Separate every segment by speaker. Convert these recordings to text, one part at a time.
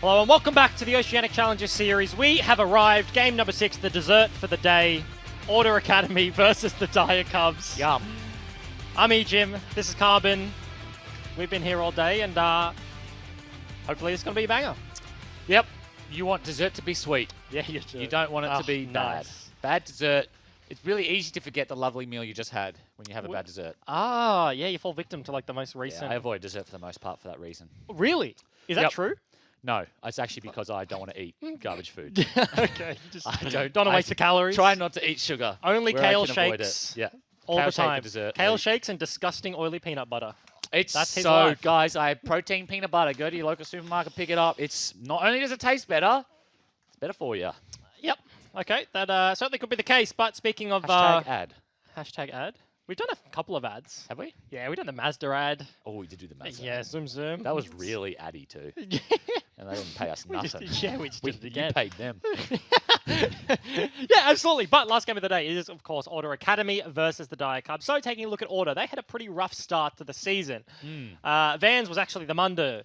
Speaker 1: Hello and welcome back to the Oceanic Challenger Series. We have arrived. Game number 6, the dessert for the day. Order Academy versus the Dire Cubs.
Speaker 2: Yum.
Speaker 1: I'm E-Jim. This is Carbon. We've been here all day and hopefully it's going to be a banger.
Speaker 2: Yep. You want dessert to be sweet.
Speaker 1: Yeah, you do.
Speaker 2: You don't want it to be bad.
Speaker 1: nice.
Speaker 2: Bad dessert. It's really easy to forget the lovely meal you just had when you have a bad dessert.
Speaker 1: Ah, yeah, you fall victim to like the most recent.
Speaker 2: Yeah, I avoid dessert for the most part for that reason.
Speaker 1: Really? Is that
Speaker 2: Yep.
Speaker 1: true?
Speaker 2: No, it's actually because I don't want to eat garbage food.
Speaker 1: Okay. You just
Speaker 2: I
Speaker 1: don't want to waste the calories.
Speaker 2: Try not to eat sugar.
Speaker 1: Only
Speaker 2: where I
Speaker 1: kale
Speaker 2: can avoid
Speaker 1: shakes.
Speaker 2: it. Yeah.
Speaker 1: all
Speaker 2: Kale
Speaker 1: the
Speaker 2: shake for
Speaker 1: time.
Speaker 2: dessert.
Speaker 1: Kale shakes and disgusting oily peanut butter.
Speaker 2: It's
Speaker 1: That's his
Speaker 2: so,
Speaker 1: life.
Speaker 2: guys, I have protein peanut butter. Go to your local supermarket, pick it up. It's not only does it taste better, it's better for you.
Speaker 1: Yep. Okay, that certainly could be the case. But speaking of
Speaker 2: Hashtag ad.
Speaker 1: hashtag ad, we've done a couple of ads.
Speaker 2: Have we?
Speaker 1: Yeah, we've done the Mazda ad.
Speaker 2: Oh, we did do the math.
Speaker 1: Yeah, zoom zoom.
Speaker 2: That was really addy too. And they didn't pay us
Speaker 1: We just
Speaker 2: nothing.
Speaker 1: did- yeah, we just did it
Speaker 2: You
Speaker 1: again.
Speaker 2: paid them.
Speaker 1: Yeah, absolutely. But last game of the day is, of course, Order Academy versus the Dire Cubs. So taking a look at Order, they had a pretty rough start to the season. Vans was actually the Mundo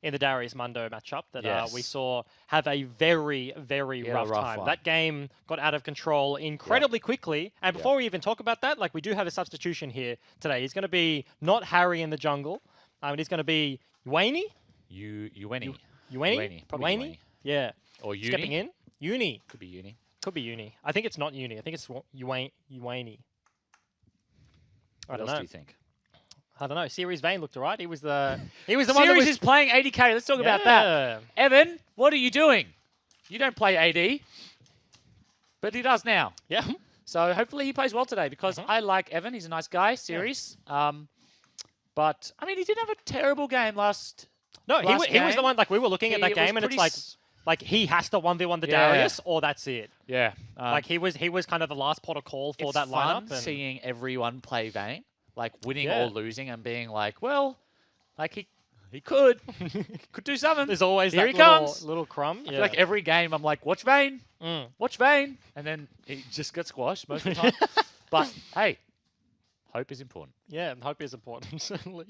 Speaker 1: in the Darius Mundo matchup that
Speaker 2: Yes.
Speaker 1: we saw have a very, very
Speaker 2: He had a
Speaker 1: rough
Speaker 2: rough
Speaker 1: time.
Speaker 2: one.
Speaker 1: That game got out of control incredibly quickly. And before we even talk about that, like we do have a substitution here today. He's going to be not Harry in the jungle. He's going to be Ueni.
Speaker 2: Ueni.
Speaker 1: Ueni?
Speaker 2: Probably Ueni.
Speaker 1: Yeah.
Speaker 2: Or Uni.
Speaker 1: Stepping in. Uni.
Speaker 2: Could be Uni.
Speaker 1: Could be Uni. I think it's not Uni. I think it's Ueni. I
Speaker 2: What
Speaker 1: don't
Speaker 2: else
Speaker 1: know.
Speaker 2: do you think?
Speaker 1: I don't know. Series Vane looked alright. He was the one that
Speaker 2: Series
Speaker 1: was
Speaker 2: is playing 80k. Let's talk about that. Evan, what are you doing? You don't play AD, but he does now.
Speaker 1: Yeah.
Speaker 2: So hopefully he plays well today because I like Evan. He's a nice guy. Series. But I mean, he didn't have a terrible game last.
Speaker 1: No, he was
Speaker 2: game.
Speaker 1: the one like we were looking at that
Speaker 2: He was
Speaker 1: game and it's
Speaker 2: pretty
Speaker 1: like he has to 1v1 the
Speaker 2: Yeah.
Speaker 1: Darius or that's it.
Speaker 2: Yeah.
Speaker 1: Like he was kind of the last pot of call for
Speaker 2: it's
Speaker 1: that
Speaker 2: fun
Speaker 1: lineup. And
Speaker 2: seeing everyone play Vayne, like winning
Speaker 1: Yeah.
Speaker 2: or losing, and being like, well, like he could do something.
Speaker 1: there's always
Speaker 2: Here
Speaker 1: that
Speaker 2: he comes.
Speaker 1: little crumb.
Speaker 2: I feel like every game I'm like, watch Vayne,
Speaker 1: Mm.
Speaker 2: watch Vayne, and then he just gets squashed most of the time. But hey, hope is important.
Speaker 1: Yeah, and hope is important, certainly.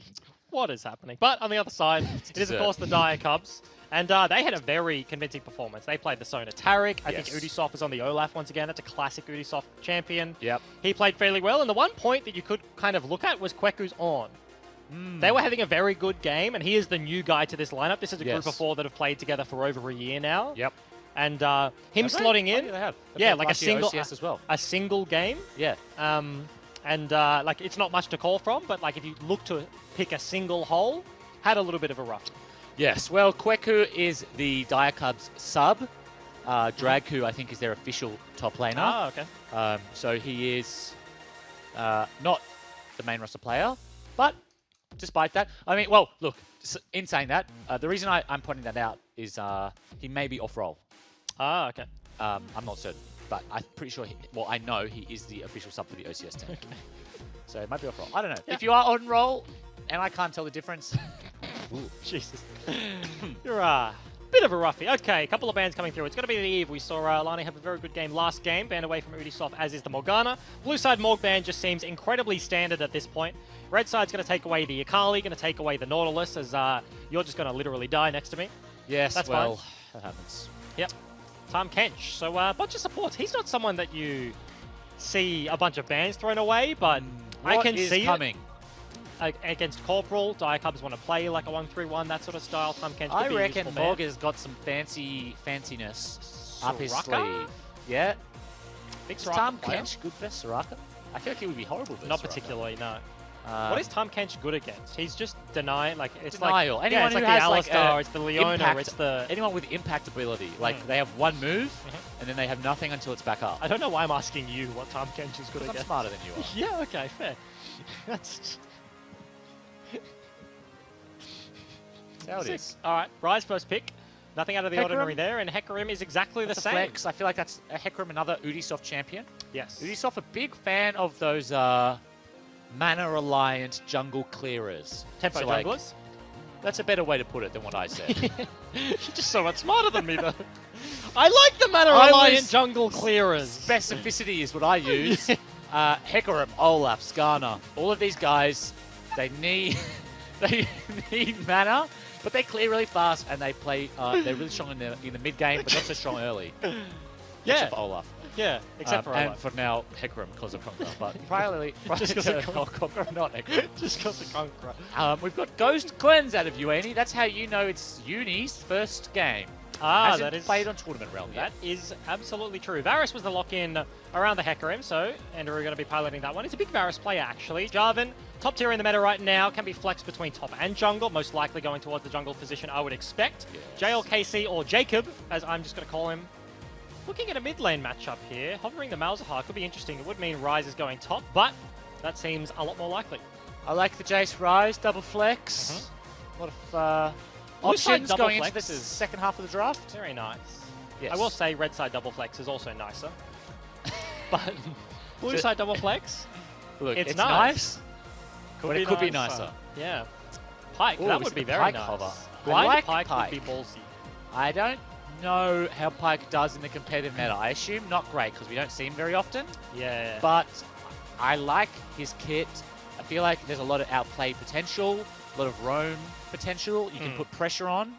Speaker 1: What is happening? But on the other side, it is, of
Speaker 2: dessert.
Speaker 1: course, the Dire Cubs. And they had a very convincing performance. They played the Sona Taric. I think
Speaker 2: Yes.
Speaker 1: Udisoft was on the Olaf once again. That's a classic Udisoft champion.
Speaker 2: Yep.
Speaker 1: He played fairly well. And the one point that you could kind of look at was Kweku's on. They were having a very good game, and he is the new guy to this lineup. This is a group of
Speaker 2: Yes.
Speaker 1: 4 that have played together for over a year now.
Speaker 2: Yep.
Speaker 1: And him slotting in,
Speaker 2: They have. They
Speaker 1: yeah,
Speaker 2: played
Speaker 1: like a
Speaker 2: last year
Speaker 1: single,
Speaker 2: OCS as well.
Speaker 1: a single game.
Speaker 2: Yeah.
Speaker 1: And like it's not much to call from, but like if you look to pick a single hole, had a little bit of a rough.
Speaker 2: Yes. Well, Kweku is the Dire Cubs sub. Dragku, I think, is their official top laner.
Speaker 1: Oh, okay.
Speaker 2: So he is not the main roster player, but despite that, I mean, well, look, in saying that, the reason I'm pointing that out is he may be off-roll.
Speaker 1: Ah, okay.
Speaker 2: I'm not certain, but I'm pretty sure, well, I know he is the official sub for the OCS team. So it might be off-roll. I don't know.
Speaker 1: Yeah.
Speaker 2: If you are on-roll and I can't tell the difference,
Speaker 1: Jesus. You're a bit of a roughie. Okay, a couple of bans coming through. It's going to be the Eve. We saw Lani have a very good game last game, banned away from Udisoft, as is the Morgana. Blue side Morg ban just seems incredibly standard at this point. Red side's going to take away the Akali, going to take away the Nautilus, as you're just going to literally die next to me.
Speaker 2: yes,
Speaker 1: That's
Speaker 2: well,
Speaker 1: fine.
Speaker 2: that happens.
Speaker 1: Yep. Tom Kench. So a bunch of supports. He's not someone that you see a bunch of bans thrown away, but I
Speaker 2: What
Speaker 1: can
Speaker 2: is
Speaker 1: see
Speaker 2: coming?
Speaker 1: it against Corporal. Dire Cubs want to play like a 1-3-1, that sort of style. Tom Kench could
Speaker 2: I
Speaker 1: be a
Speaker 2: reckon
Speaker 1: useful
Speaker 2: Morg
Speaker 1: ban.
Speaker 2: has got some fanciness up his
Speaker 1: Soraka?
Speaker 2: sleeve. Yeah.
Speaker 1: Big
Speaker 2: Is
Speaker 1: Soraka
Speaker 2: Tom
Speaker 1: player.
Speaker 2: Kench good for Soraka? I feel like he would be horrible for
Speaker 1: Not
Speaker 2: Soraka.
Speaker 1: particularly, no.
Speaker 2: Um,
Speaker 1: What is Tom Kench good against? He's just denying, like, it's
Speaker 2: Denial.
Speaker 1: like...
Speaker 2: Anyone
Speaker 1: it's
Speaker 2: who
Speaker 1: like
Speaker 2: has,
Speaker 1: the
Speaker 2: like,
Speaker 1: Alistar,
Speaker 2: a
Speaker 1: it's the Leona,
Speaker 2: impact-
Speaker 1: it's the...
Speaker 2: anyone with impact ability? Like they have one move, and then they have nothing until it's back up.
Speaker 1: I don't know why I'm asking you what Tom Kench is good
Speaker 2: I'm
Speaker 1: against.
Speaker 2: smarter than you are.
Speaker 1: Yeah, okay, fair. That's...
Speaker 2: That's how it
Speaker 1: sick.
Speaker 2: is.
Speaker 1: Alright, Rise first pick. Nothing out of the
Speaker 2: Hecarim.
Speaker 1: ordinary there, and Hecarim is exactly
Speaker 2: That's
Speaker 1: the
Speaker 2: a
Speaker 1: same.
Speaker 2: flex. I feel like that's a Hecarim, another Udisoft champion.
Speaker 1: Yes.
Speaker 2: Udisoft, a big fan of those mana-reliant jungle clearers.
Speaker 1: Tempo
Speaker 2: So, like,
Speaker 1: junglers.
Speaker 2: that's a better way to put it than what I said.
Speaker 1: You're just so much smarter than me, though. I like the mana
Speaker 2: I
Speaker 1: reliant
Speaker 2: was-
Speaker 1: jungle clearers.
Speaker 2: Specificity is what I use. Hecarim, Olaf, Skarner, all of these guys, they need they need mana But they clear really fast, and they play. They're really strong in the mid game, but not so strong early.
Speaker 1: Yeah.
Speaker 2: Except for Olaf.
Speaker 1: Yeah, except for
Speaker 2: and
Speaker 1: Olaf.
Speaker 2: for now, Hecarim because of Conqueror. But prior
Speaker 1: Just 'cause of
Speaker 2: Conqueror, not Hecarim.
Speaker 1: Just because of Conqueror.
Speaker 2: We've got Ghost Cleanse out of Ueni. That's how you know it's Uni's first game.
Speaker 1: Ah,
Speaker 2: Hasn't played on Tournament Realm yet.
Speaker 1: That is absolutely true. Varus was the lock-in around the Hecarim, so Andrew are going to be piloting that one. He's a big Varus player, actually. Jarvan, top tier in the meta right now, can be flexed between top and jungle, most likely going towards the jungle position, I would expect.
Speaker 2: Yes.
Speaker 1: JLKC, or Jacob, as I'm just going to call him. Looking at a mid lane matchup here, hovering the Malzahar could be interesting. It would mean Ryze is going top, but that seems a lot more likely.
Speaker 2: I like the Jace Ryze double flex. A lot of options
Speaker 1: double
Speaker 2: going into
Speaker 1: flex
Speaker 2: the
Speaker 1: is
Speaker 2: second half of the draft.
Speaker 1: Very nice.
Speaker 2: Yes.
Speaker 1: I will say red side double flex is also nicer. But blue side double flex,
Speaker 2: Look,
Speaker 1: it's
Speaker 2: it's
Speaker 1: nice.
Speaker 2: nice, but it could be nicer.
Speaker 1: Yeah. Pike,
Speaker 2: Ooh,
Speaker 1: that
Speaker 2: is
Speaker 1: would
Speaker 2: it
Speaker 1: be
Speaker 2: the
Speaker 1: very
Speaker 2: Pike
Speaker 1: nice.
Speaker 2: hover? I
Speaker 1: Blind
Speaker 2: like
Speaker 1: Pike
Speaker 2: Pike.
Speaker 1: would be ballsy.
Speaker 2: I don't know how Pike does in the competitive meta. I assume not great because we don't see him very often.
Speaker 1: Yeah.
Speaker 2: But I like his kit. I feel like there's a lot of outplay potential, a lot of roam potential. You can put pressure on.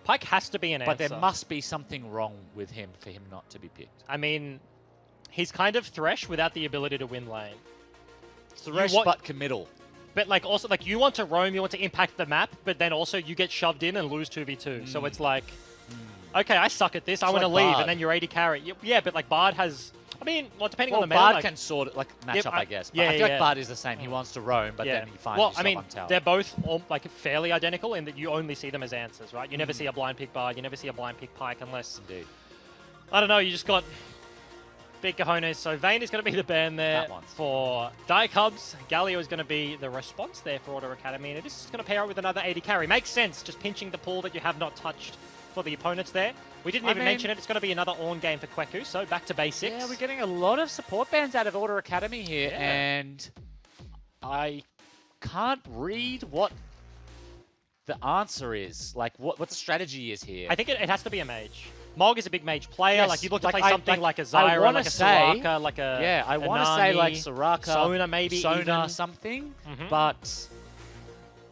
Speaker 1: Pike has to be an
Speaker 2: But
Speaker 1: answer.
Speaker 2: there must be something wrong with him for him not to be picked.
Speaker 1: I mean, he's kind of Thresh without the ability to win lane.
Speaker 2: Thresh
Speaker 1: want-
Speaker 2: but committal.
Speaker 1: But like also like you want to roam, you want to impact the map, but then also you get shoved in and lose 2v2. So it's like, okay, I suck at this. I
Speaker 2: It's
Speaker 1: want to
Speaker 2: like
Speaker 1: leave,
Speaker 2: Bard.
Speaker 1: and then you're AD carry. Yeah, but like Bard has. I mean, well, depending
Speaker 2: Well,
Speaker 1: on the meta,
Speaker 2: Bard
Speaker 1: like,
Speaker 2: can sort it, match up, I guess. But
Speaker 1: yeah,
Speaker 2: I feel
Speaker 1: yeah.
Speaker 2: like Bard is the same. He wants to roam, but then he finds
Speaker 1: well,
Speaker 2: himself
Speaker 1: I mean,
Speaker 2: on tower.
Speaker 1: they're both like fairly identical in that you only see them as answers, right? You never see a blind pick Bard, you never see a blind pick Pike unless,
Speaker 2: Indeed.
Speaker 1: I don't know, you just got big cojones. So Vayne is going to be the ban there
Speaker 2: That one.
Speaker 1: for Die Cubs. Galio is going to be the response there for Order Academy, and this is going to pair up with another AD carry. Makes sense, just pinching the pool that you have not touched for the opponents there. We didn't even mention it. It's going to be another Ornn game for Kweku, so back to basics.
Speaker 2: Yeah, we're getting a lot of support bans out of Order Academy here,
Speaker 1: Yeah.
Speaker 2: and I can't read what the answer is. Like, what the strategy is here.
Speaker 1: I think it has to be a mage. Mog is a big mage player.
Speaker 2: Yes,
Speaker 1: Like, you'd look to
Speaker 2: like,
Speaker 1: play something like a
Speaker 2: I
Speaker 1: Zyra,
Speaker 2: wanna
Speaker 1: like a
Speaker 2: say-
Speaker 1: Soraka, like a
Speaker 2: yeah, I
Speaker 1: a
Speaker 2: want to say like
Speaker 1: Nani,
Speaker 2: Soraka,
Speaker 1: Sona maybe
Speaker 2: Sona
Speaker 1: even.
Speaker 2: something,
Speaker 1: Mhm.
Speaker 2: but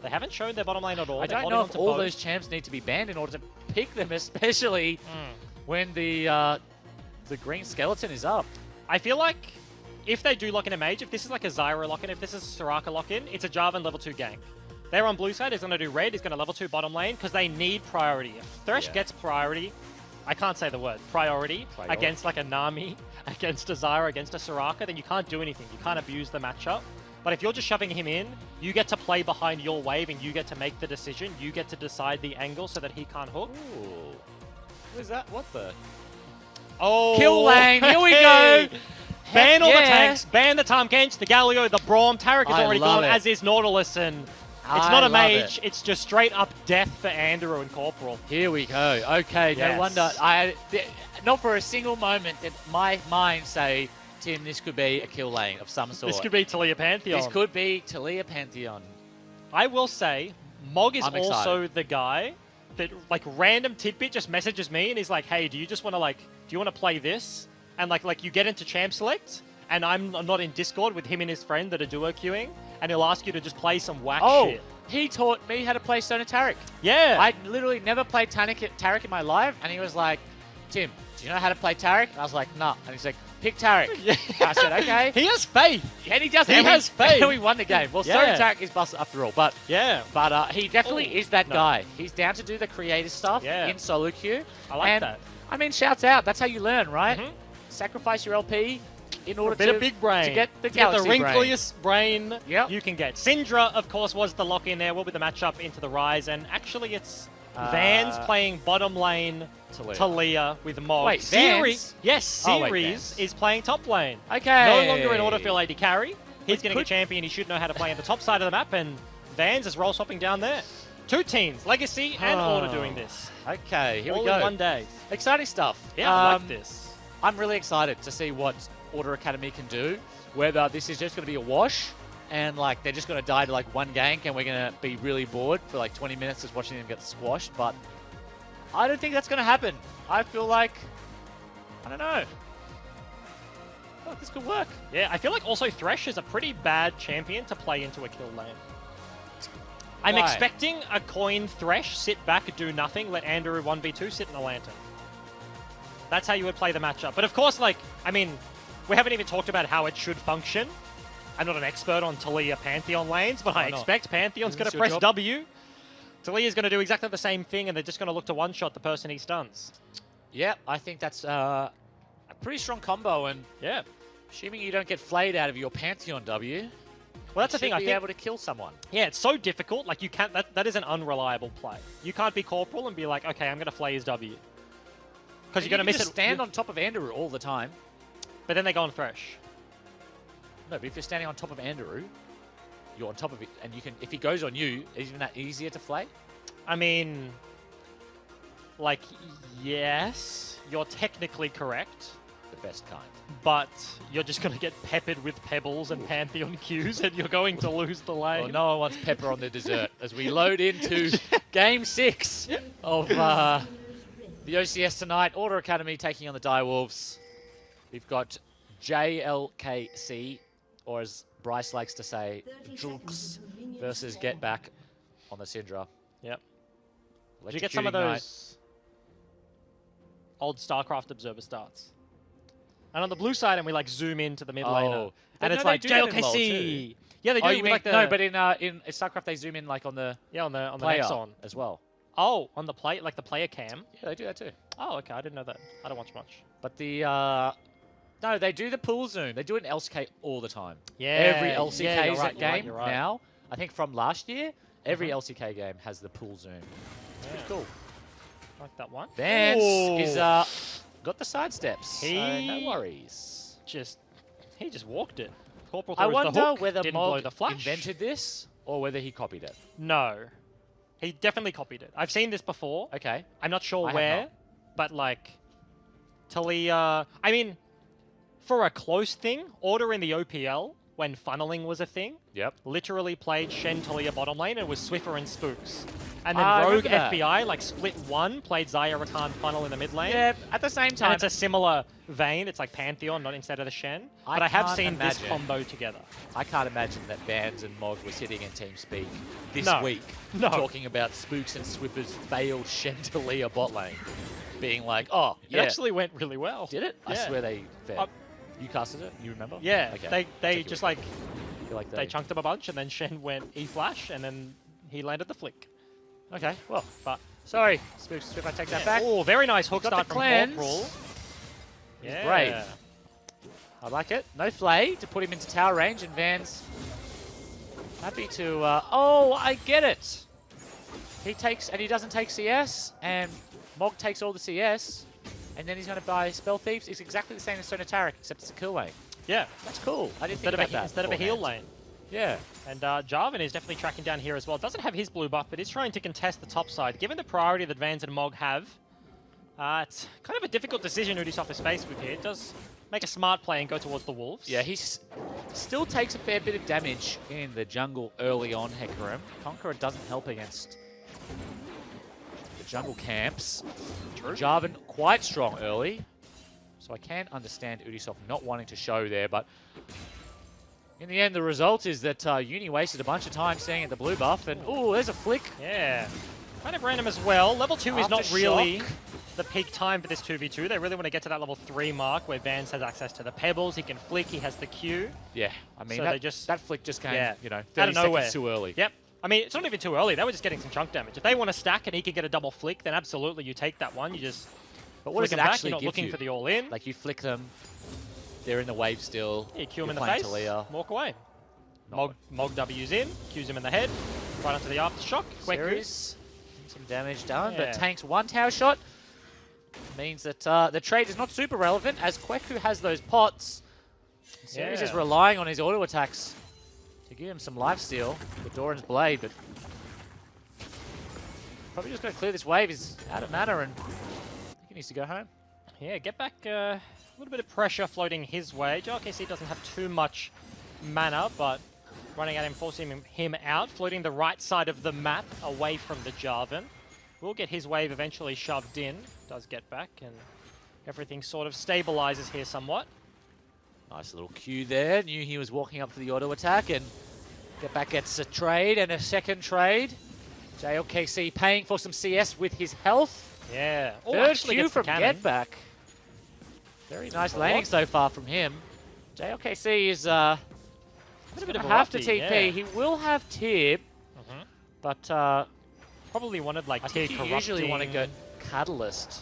Speaker 1: They haven't shown their bottom lane at all.
Speaker 2: I
Speaker 1: They're
Speaker 2: don't
Speaker 1: holding
Speaker 2: know
Speaker 1: on
Speaker 2: if
Speaker 1: to
Speaker 2: all
Speaker 1: both.
Speaker 2: those champs need to be banned in order to pick them, especially when the green skeleton is up.
Speaker 1: I feel like if they do lock in a mage, if this is like a Zyra lock-in, if this is a Soraka lock-in, it's a Jarvan level 2 gank. They're on blue side, he's going to do red, he's going to level 2 bottom lane, because they need priority. If Thresh
Speaker 2: Yeah.
Speaker 1: gets priority, I can't say the word, priority, against like a Nami, against a Zyra, against a Soraka, then you can't do anything. You can't abuse the matchup. But if you're just shoving him in, you get to play behind your wave and you get to make the decision. You get to decide the angle so that he can't hook.
Speaker 2: Ooh. What is that? What the?
Speaker 1: Oh,
Speaker 2: Kill lane, here we
Speaker 1: hey!
Speaker 2: go!
Speaker 1: Ban all the
Speaker 2: yeah.
Speaker 1: tanks, ban the Tahm Kench, the Galio, the Braum. Tarek is
Speaker 2: I
Speaker 1: already
Speaker 2: love
Speaker 1: gone,
Speaker 2: it.
Speaker 1: as is Nautilus, and it's
Speaker 2: I
Speaker 1: not a
Speaker 2: love
Speaker 1: mage,
Speaker 2: it.
Speaker 1: it's just straight up death for Andrew and Corporal.
Speaker 2: Here we go. Okay,
Speaker 1: Yes.
Speaker 2: no wonder. Not for a single moment did my mind say, Tim, this could be a kill lane of some sort.
Speaker 1: This could be Talia Pantheon.
Speaker 2: This could be Talia Pantheon.
Speaker 1: I will say, Mog is
Speaker 2: I'm
Speaker 1: also
Speaker 2: excited.
Speaker 1: the guy that, like, random tidbit just messages me and he's like, hey, do you just want to, like, do you want to play this? And, like you get into champ select, and I'm not in Discord with him and his friend that are duo queuing, and he'll ask you to just play some whack shit.
Speaker 2: He taught me how to play Sona Tarek.
Speaker 1: Yeah.
Speaker 2: I literally never played Tarek in my life, and he was like, Tim, do you know how to play Tarek? And I was like, nah. And he's like, pick Tarek.
Speaker 1: Yeah.
Speaker 2: I said, okay.
Speaker 1: He has faith.
Speaker 2: And he does.
Speaker 1: He
Speaker 2: and
Speaker 1: has
Speaker 2: we,
Speaker 1: faith.
Speaker 2: And we won the game. Well,
Speaker 1: Yeah.
Speaker 2: Sona Tarek is busted after all, but
Speaker 1: Yeah.
Speaker 2: he definitely
Speaker 1: Ooh,
Speaker 2: is that
Speaker 1: no.
Speaker 2: guy. He's down to do the creative stuff
Speaker 1: Yeah.
Speaker 2: in solo queue.
Speaker 1: I like
Speaker 2: and,
Speaker 1: that.
Speaker 2: I mean, shouts out. That's how you learn, right?
Speaker 1: Mhm.
Speaker 2: Sacrifice your LP in order
Speaker 1: A bit
Speaker 2: to,
Speaker 1: of big brain.
Speaker 2: to get the
Speaker 1: To get the
Speaker 2: galaxy brain.
Speaker 1: wrinkliest brain
Speaker 2: Yep.
Speaker 1: you can get. Syndra, of course, was the lock-in there. Will be the matchup into the Rise, and actually it's Vans playing bottom lane Talia with Mog.
Speaker 2: Wait,
Speaker 1: Series,
Speaker 2: Vans?
Speaker 1: yes,
Speaker 2: Oh, wait,
Speaker 1: Series
Speaker 2: Vans.
Speaker 1: is playing top lane.
Speaker 2: Okay.
Speaker 1: No longer in autofill AD carry. He's
Speaker 2: Wait,
Speaker 1: getting a champion. He should know how to play on the top side of the map, and Vans is roll swapping down there. Two teams, Legacy and Order, doing this.
Speaker 2: Okay, here
Speaker 1: all
Speaker 2: we go.
Speaker 1: in one day.
Speaker 2: Exciting stuff.
Speaker 1: Yeah, I like this.
Speaker 2: I'm really excited to see what Order Academy can do. Whether this is just going to be a wash and like they're just going to die to like one gank and we're going to be really bored for like 20 minutes just watching them get squashed. But I don't think that's going to happen. I feel like, I don't know. I feel like this could work.
Speaker 1: Yeah, I feel like also Thresh is a pretty bad champion to play into a kill lane. I'm
Speaker 2: Why?
Speaker 1: expecting a coin Thresh, sit back, do nothing, let Andrew 1v2 sit in the Lantern. That's how you would play the matchup. But of course, like, I mean, we haven't even talked about how it should function. I'm not an expert on Taliyah Pantheon lanes, but I expect Pantheon's going to press W. Taliyah's going to do exactly the same thing, and they're just going to look to one-shot the person he stuns.
Speaker 2: Yeah, I think that's a pretty strong combo, and
Speaker 1: Yeah.
Speaker 2: assuming you don't get flayed out of your Pantheon W,
Speaker 1: Well, that's the thing. I
Speaker 2: be
Speaker 1: think
Speaker 2: able to kill someone.
Speaker 1: Yeah, it's so difficult. Like, you can't. That is an unreliable play. You can't be Corporal and be like, okay, I'm going to flay his W. Because you're going to miss it.
Speaker 2: Stand on top of Andrew all the time.
Speaker 1: But then they go on Thresh.
Speaker 2: No, but if you're standing on top of Andrew, you're on top of it, and you can. If he goes on you, isn't that easier to flay?
Speaker 1: I mean, like, yes, you're technically correct,
Speaker 2: The best kind.
Speaker 1: but you're just going to get peppered with pebbles and Pantheon Qs, and you're going to lose the lane.
Speaker 2: Well, no one wants pepper on their dessert as we load into Game 6 of the OCS tonight. Order Academy taking on the Direwolves. We've got JLKC, or as Bryce likes to say, Julks versus Get Back on the Syndra.
Speaker 1: Yep. Did you get some of those old StarCraft Observer starts? And on the blue side, and we like zoom into the mid laner, and it's like JLKC. Yeah, they do.
Speaker 2: Oh, you mean,
Speaker 1: like the,
Speaker 2: no, but in StarCraft they zoom in like on the
Speaker 1: on the
Speaker 2: player
Speaker 1: Nexon
Speaker 2: as well.
Speaker 1: Oh, on the play, like the player cam.
Speaker 2: Yeah, they do that too.
Speaker 1: Oh, okay, I didn't know that. I don't watch much.
Speaker 2: But the no, they do the pool zoom. They do it in LCK all the time.
Speaker 1: Yeah,
Speaker 2: Every LCK
Speaker 1: you're right,
Speaker 2: game
Speaker 1: you're right.
Speaker 2: now. I think from last year, every LCK game has the pool zoom. It's pretty cool.
Speaker 1: Like that one.
Speaker 2: Vance
Speaker 1: Ooh.
Speaker 2: is got the side steps, so no worries.
Speaker 1: He just walked it. Corporal
Speaker 2: I
Speaker 1: throws the
Speaker 2: wonder
Speaker 1: hook,
Speaker 2: whether
Speaker 1: didn't blow
Speaker 2: Mog
Speaker 1: the flash.
Speaker 2: invented this or whether he copied it.
Speaker 1: No, he definitely copied it. I've seen this before.
Speaker 2: Okay.
Speaker 1: I'm not sure
Speaker 2: I have
Speaker 1: where,
Speaker 2: not.
Speaker 1: but like Taliyah. I mean, for a close thing, Order in the OPL when funneling was a thing.
Speaker 2: Yep.
Speaker 1: Literally played Shen Taliyah bottom lane, and it was Swiffer and Spooks. And then
Speaker 2: I
Speaker 1: Rogue
Speaker 2: remember that.
Speaker 1: FBI, like split one, played Zaya Rakan funnel in the mid lane.
Speaker 2: Yeah, at the same time.
Speaker 1: And it's a similar vein. It's like Pantheon, not instead of the Shen. But I have
Speaker 2: can't
Speaker 1: seen this
Speaker 2: imagine.
Speaker 1: combo together.
Speaker 2: I can't imagine that Vans and Mog were sitting in TeamSpeak this
Speaker 1: No.
Speaker 2: week
Speaker 1: No.
Speaker 2: talking about Spooks and Swiffer's failed Chandelire bot lane. Being like, oh,
Speaker 1: It
Speaker 2: yeah.
Speaker 1: actually went really well.
Speaker 2: Did it? I
Speaker 1: Yeah.
Speaker 2: swear they fed.
Speaker 1: Uh,
Speaker 2: You casted it? You remember?
Speaker 1: Yeah,
Speaker 2: Okay.
Speaker 1: they
Speaker 2: Check
Speaker 1: just
Speaker 2: your-
Speaker 1: like
Speaker 2: feel like
Speaker 1: they chunked him a bunch, and then Shen went E-flash, and then he landed the flick.
Speaker 2: Okay, well,
Speaker 1: But
Speaker 2: sorry, Spooks, if I take that back.
Speaker 1: oh, very nice hook
Speaker 2: Got the
Speaker 1: start from
Speaker 2: cleanse.
Speaker 1: Corporal. Yeah,
Speaker 2: Great. I like it. No flay to put him into tower range, and Van's happy to... oh, I get it! He takes, and he doesn't take CS, and Mog takes all the CS, and then he's going to buy Spell Thieves. It's exactly the same as Sonataric, except it's a kill lane.
Speaker 1: Yeah,
Speaker 2: That's cool. I didn't
Speaker 1: instead
Speaker 2: think
Speaker 1: of
Speaker 2: about that.
Speaker 1: instead of a heal
Speaker 2: beforehand.
Speaker 1: lane.
Speaker 2: Yeah.
Speaker 1: And Jarvan is definitely tracking down here as well. Doesn't have his blue buff, but is trying to contest the top side. Given the priority that Vans and Mog have, it's kind of a difficult decision Ubisoft is faced with here. It does make a smart play and go towards the Wolves.
Speaker 2: Yeah, he still takes a fair bit of damage in the jungle early on, Hecarim. Conqueror doesn't help against the jungle camps.
Speaker 1: True.
Speaker 2: Jarvan quite strong early, so I can understand Ubisoft not wanting to show there, but in the end, the result is that Uni wasted a bunch of time staying at the blue buff, and oh, there's a flick.
Speaker 1: Yeah. Kind of random as well. Level 2 is not
Speaker 2: Aftershock.
Speaker 1: really the peak time for this 2v2. They really want to get to that level 3 mark where Vance has access to the pebbles. He can flick. He has the Q.
Speaker 2: Yeah, I mean,
Speaker 1: So
Speaker 2: that,
Speaker 1: they just-
Speaker 2: that flick just came,
Speaker 1: Yeah.
Speaker 2: you know,
Speaker 1: Out
Speaker 2: 30
Speaker 1: of nowhere.
Speaker 2: seconds too early.
Speaker 1: Yep. I mean, it's not even too early. They were just getting some chunk damage. If they want to stack and he can get a double flick, then absolutely you take that one. You just
Speaker 2: But what
Speaker 1: flick
Speaker 2: does it
Speaker 1: him back.
Speaker 2: actually
Speaker 1: You're not
Speaker 2: give
Speaker 1: looking
Speaker 2: you?
Speaker 1: for the all-in.
Speaker 2: Like, you flick them, they're in the wave still.
Speaker 1: You cue him
Speaker 2: you're
Speaker 1: in the
Speaker 2: playing
Speaker 1: face,
Speaker 2: Taliyah.
Speaker 1: walk away.
Speaker 2: Not
Speaker 1: Mog W's in, cues him in the head, right onto the aftershock. Quick
Speaker 2: Series, some damage done,
Speaker 1: Yeah.
Speaker 2: but Tank's one tower shot means that the trade is not super relevant as Kweku has those pots. Series is
Speaker 1: Yeah.
Speaker 2: relying on his auto attacks to give him some lifesteal with Doran's Blade, but probably just going to clear this wave. He's out of mana and I think he needs to go home.
Speaker 1: Yeah, get back a little bit of pressure floating his way. JLKC doesn't have too much mana, but running at him, forcing him out, floating the right side of the map away from the Jarvan. Will get his wave eventually shoved in. Does get back, and everything sort of stabilizes here somewhat.
Speaker 2: Nice little cue there. Knew he was walking up for the auto attack, and Get Back gets a trade and a second trade. JLKC paying for some CS with his health.
Speaker 1: Yeah. Oh,
Speaker 2: Third
Speaker 1: actually
Speaker 2: Q
Speaker 1: gets the
Speaker 2: from
Speaker 1: cannon.
Speaker 2: Get Back. Very nice laning so far from him. JLKC is gonna have to TP.
Speaker 1: Yeah.
Speaker 2: He will have tip, but
Speaker 1: Probably wanted like
Speaker 2: I
Speaker 1: tier
Speaker 2: think you
Speaker 1: corrupting.
Speaker 2: usually want to go Catalyst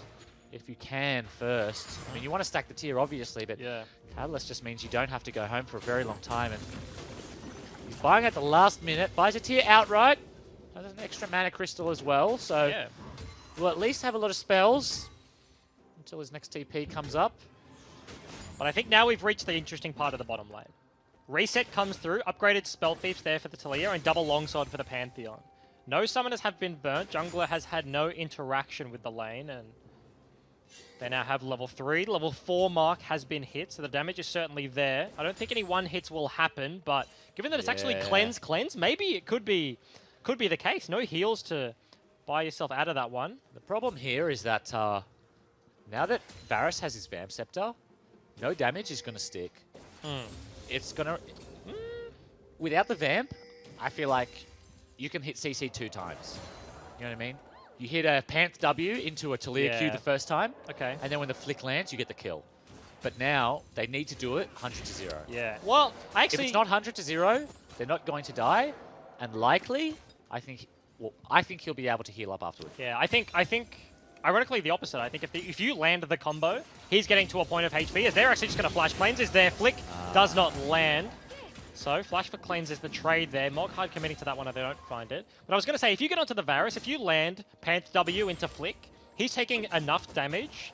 Speaker 2: if you can first. I mean, you want to stack the tier obviously, but
Speaker 1: Yeah.
Speaker 2: Catalyst just means you don't have to go home for a very long time. And he's buying at the last minute, buys a tier outright. Has an extra mana crystal as well, so
Speaker 1: Yeah.
Speaker 2: we'll at least have a lot of spells until his next TP comes up.
Speaker 1: But I think now we've reached the interesting part of the bottom lane. Reset comes through, upgraded Spell Thieves there for the Talia, and double Longsword for the Pantheon. No summoners have been burnt. Jungler has had no interaction with the lane, and they now have level 3. Level 4 mark has been hit, so the damage is certainly there. I don't think any one hits will happen, but given that it's actually cleanse, maybe it could be the case. No heals to buy yourself out of that one.
Speaker 2: The problem here is that now that Varus has his Vamp Scepter, no damage is going to stick. It's going to... Without the Vamp, I feel like you can hit CC 2 times. You know what I mean? You hit a Panth W into a Talia Q the first time,
Speaker 1: Okay.
Speaker 2: and then when the flick lands, you get the kill. But now, they need to do it 100 to 0.
Speaker 1: Yeah. Well, I actually...
Speaker 2: If it's not 100 to 0, they're not going to die, and likely, I think he'll be able to heal up afterwards.
Speaker 1: Yeah, I think, ironically, the opposite. I think if you land the combo, he's getting to a point of HP, as they're actually just going to flash cleanses. Their flick does not land. So, flash for cleanse is the trade there. Mog hard committing to that one if they don't find it. But I was going to say, if you get onto the Varus, if you land Panth W into flick, he's taking enough damage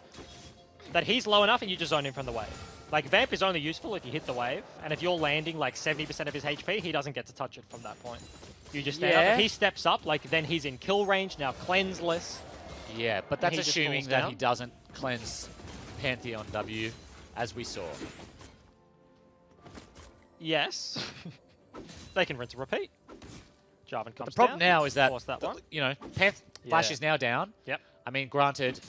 Speaker 1: that he's low enough and you just zone him from the wave. Like, Vamp is only useful if you hit the wave, and if you're landing like 70% of his HP, he doesn't get to touch it from that point. You just stand up. If he steps up, like, then he's in kill range, now cleanseless.
Speaker 2: Yeah, but that's
Speaker 1: he just
Speaker 2: assuming
Speaker 1: falls
Speaker 2: that
Speaker 1: down.
Speaker 2: he doesn't cleanse Pantheon W, as we saw.
Speaker 1: Yes. They can rinse and repeat. Jarvan comes
Speaker 2: The problem
Speaker 1: down.
Speaker 2: now is that,
Speaker 1: Force that one.
Speaker 2: you know, Flash is now down.
Speaker 1: Yep.
Speaker 2: I mean, granted,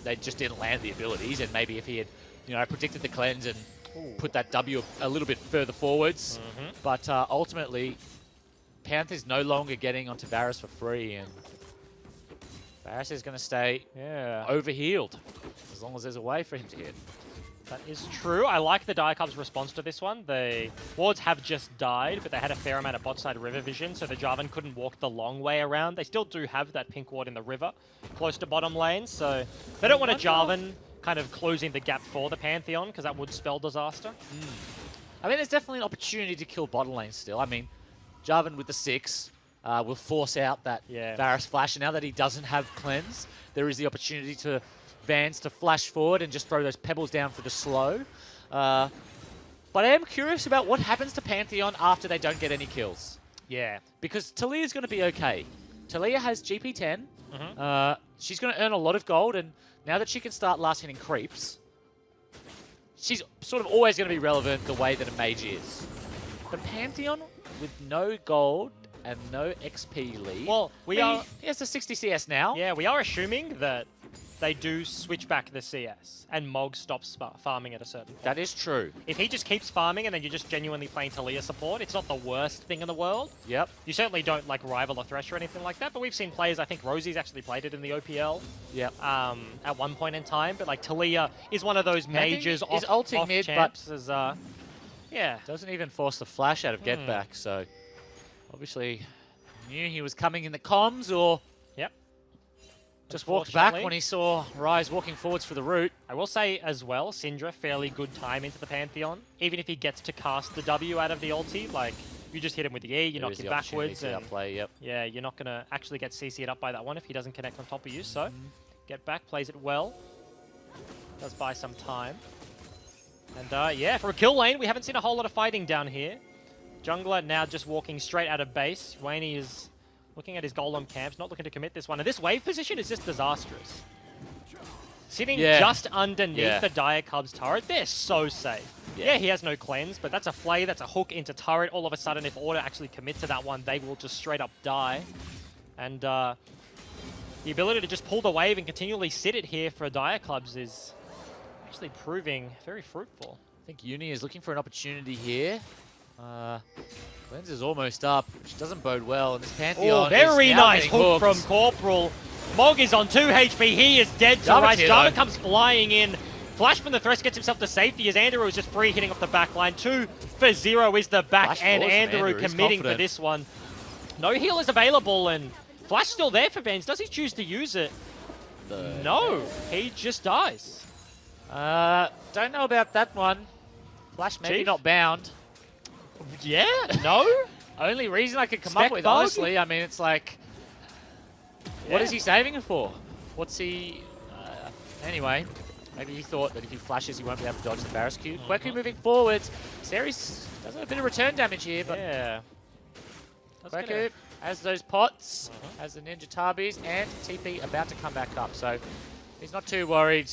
Speaker 2: they just didn't land the abilities, and maybe if he had, you know, predicted the cleanse and put that W a little bit further forwards, but ultimately, Panth is no longer getting onto Varus for free, and Varus is going to stay overhealed as long as there's a way for him to hit.
Speaker 1: That is true. I like the Diacub's response to this one. The wards have just died, but they had a fair amount of bot side river vision, so the Jarvan couldn't walk the long way around. They still do have that pink ward in the river, close to bottom lane, so they don't want a Jarvan kind of closing the gap for the Pantheon, because that would spell disaster.
Speaker 2: I mean, there's definitely an opportunity to kill bottom lane still. I mean, Jarvan with the 6 will force out that Varus flash, and now that he doesn't have cleanse, there is the opportunity to Vans to flash forward and just throw those pebbles down for the slow. But I am curious about what happens to Pantheon after they don't get any kills.
Speaker 1: Yeah.
Speaker 2: Because Talia's going to be okay. Talia has GP10. She's going to earn a lot of gold, and now that she can start last hitting creeps, she's sort of always going to be relevant the way that a mage is. But Pantheon, with no gold and no XP lead,
Speaker 1: Well,
Speaker 2: he has a 60 CS now.
Speaker 1: Yeah, we are assuming that they do switch back the CS, and Mog stops farming at a certain point.
Speaker 2: That is true.
Speaker 1: If he just keeps farming and then you're just genuinely playing Talia support, it's not the worst thing in the world.
Speaker 2: Yep.
Speaker 1: You certainly don't like rival a Thresh or anything like that, but we've seen players, I think Rosie's actually played it in the OPL at one point in time, but like Talia is one of those mages off
Speaker 2: ulting mid,
Speaker 1: champs
Speaker 2: but
Speaker 1: as, yeah.
Speaker 2: Doesn't even force the flash out of Get Back, so obviously knew he was coming in the comms, or just walked back when he saw Rise walking forwards for the root.
Speaker 1: I will say as well, Syndra, fairly good time into the Pantheon. Even if he gets to cast the W out of the ulti, like, you just hit him with the E, you knock him backwards. And
Speaker 2: outplay,
Speaker 1: yeah, you're not going to actually get CC'd up by that one if he doesn't connect on top of you. So, Get Back, plays it well. Does buy some time. And yeah, for a kill lane, we haven't seen a whole lot of fighting down here. Jungler now just walking straight out of base. Wayne is looking at his golem camps, not looking to commit this one. And this wave position is just disastrous. Sitting just underneath the Dire Cubs turret, they're so safe. Yeah, he has no cleanse, but that's a flay, that's a hook into turret. All of a sudden, if Order actually commit to that one, they will just straight up die. And the ability to just pull the wave and continually sit it here for Dire Clubs is actually proving very fruitful.
Speaker 2: I think Uni is looking for an opportunity here. Lens is almost up, which doesn't bode well. And this Pantheon
Speaker 1: Oh, very
Speaker 2: is now
Speaker 1: nice
Speaker 2: getting
Speaker 1: hook
Speaker 2: hooked.
Speaker 1: from Corporal. Mog is on 2 HP. He is dead to
Speaker 2: Jarvan's
Speaker 1: rights.
Speaker 2: here,
Speaker 1: Jarvan
Speaker 2: though.
Speaker 1: comes flying in. Flash from the Thresh gets himself to safety as Andrew is just free hitting off the back line. 2 for 0 is the back,
Speaker 2: Flash
Speaker 1: and
Speaker 2: forwards from
Speaker 1: Andrew
Speaker 2: Andrew. He's
Speaker 1: committing for
Speaker 2: confident.
Speaker 1: this one. No heal is available, and Flash still there for Vans. Does he choose to use it? No, he just dies.
Speaker 2: Don't know about that one. Flash maybe
Speaker 1: Chief?
Speaker 2: not bound.
Speaker 1: Yeah, no?
Speaker 2: Only reason I could come
Speaker 1: Spec
Speaker 2: up with,
Speaker 1: bug?
Speaker 2: honestly, I mean, it's like, what
Speaker 1: Yeah.
Speaker 2: is he saving it for? What's he... anyway, maybe he thought that if he flashes, he won't be able to dodge the Varus Q. Kweku moving forwards. Series does have a bit of return damage here, but
Speaker 1: Yeah. That's
Speaker 2: Kweku
Speaker 1: gonna-
Speaker 2: has those pots, has the Ninja Tabis, and TP about to come back up, so he's not too worried.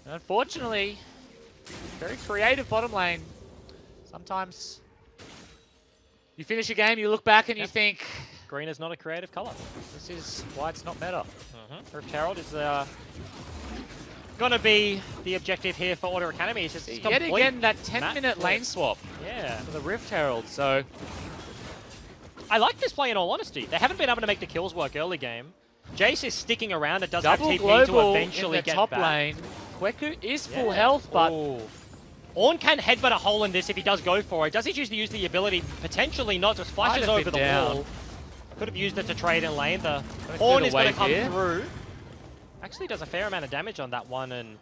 Speaker 2: And unfortunately, very creative bottom lane. Sometimes you finish a game, you look back and you think,
Speaker 1: Green is not a creative color.
Speaker 2: this is why it's not meta.
Speaker 1: Rift Herald is gonna be the objective here for Order Academy. It's just
Speaker 2: Yet
Speaker 1: complete
Speaker 2: again, that
Speaker 1: map
Speaker 2: 10-minute
Speaker 1: flip.
Speaker 2: lane swap
Speaker 1: Yeah.
Speaker 2: for the Rift Herald, so
Speaker 1: I like this play in all honesty. They haven't been able to make the kills work early game. Jace is sticking around. It does have
Speaker 2: double
Speaker 1: TP to
Speaker 2: global
Speaker 1: eventually
Speaker 2: in the
Speaker 1: get
Speaker 2: top
Speaker 1: back.
Speaker 2: lane. Kweku is full
Speaker 1: Yeah.
Speaker 2: health, but
Speaker 1: Ooh. Ornn can headbutt a hole in this if he does go for it. Does he choose to use the ability? Potentially not. Just
Speaker 2: Might
Speaker 1: flashes
Speaker 2: have
Speaker 1: over
Speaker 2: been
Speaker 1: the
Speaker 2: down.
Speaker 1: wall. Could have used it to trade in lane. The
Speaker 2: through
Speaker 1: Ornn
Speaker 2: the
Speaker 1: is going to
Speaker 2: wave
Speaker 1: come
Speaker 2: here.
Speaker 1: through. Actually does a fair amount of damage on that one, and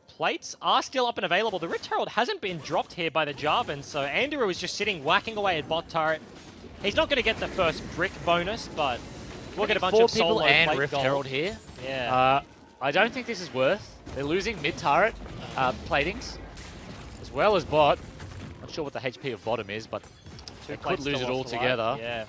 Speaker 1: plates are still up and available. The Rift Herald hasn't been dropped here by the Jarvan, so Andrew is just sitting whacking away at bot turret. He's not going to get the first brick bonus, but we'll get a bunch
Speaker 2: 4
Speaker 1: of
Speaker 2: people
Speaker 1: solo
Speaker 2: and
Speaker 1: plate
Speaker 2: Rift
Speaker 1: gold.
Speaker 2: Herald here.
Speaker 1: Yeah.
Speaker 2: I don't think this is worth. They're losing mid-turret platings, as well as bot. Not sure what the HP of bottom is, but they could
Speaker 1: Plates
Speaker 2: lose
Speaker 1: still
Speaker 2: it
Speaker 1: lost alive.
Speaker 2: altogether.
Speaker 1: Yeah.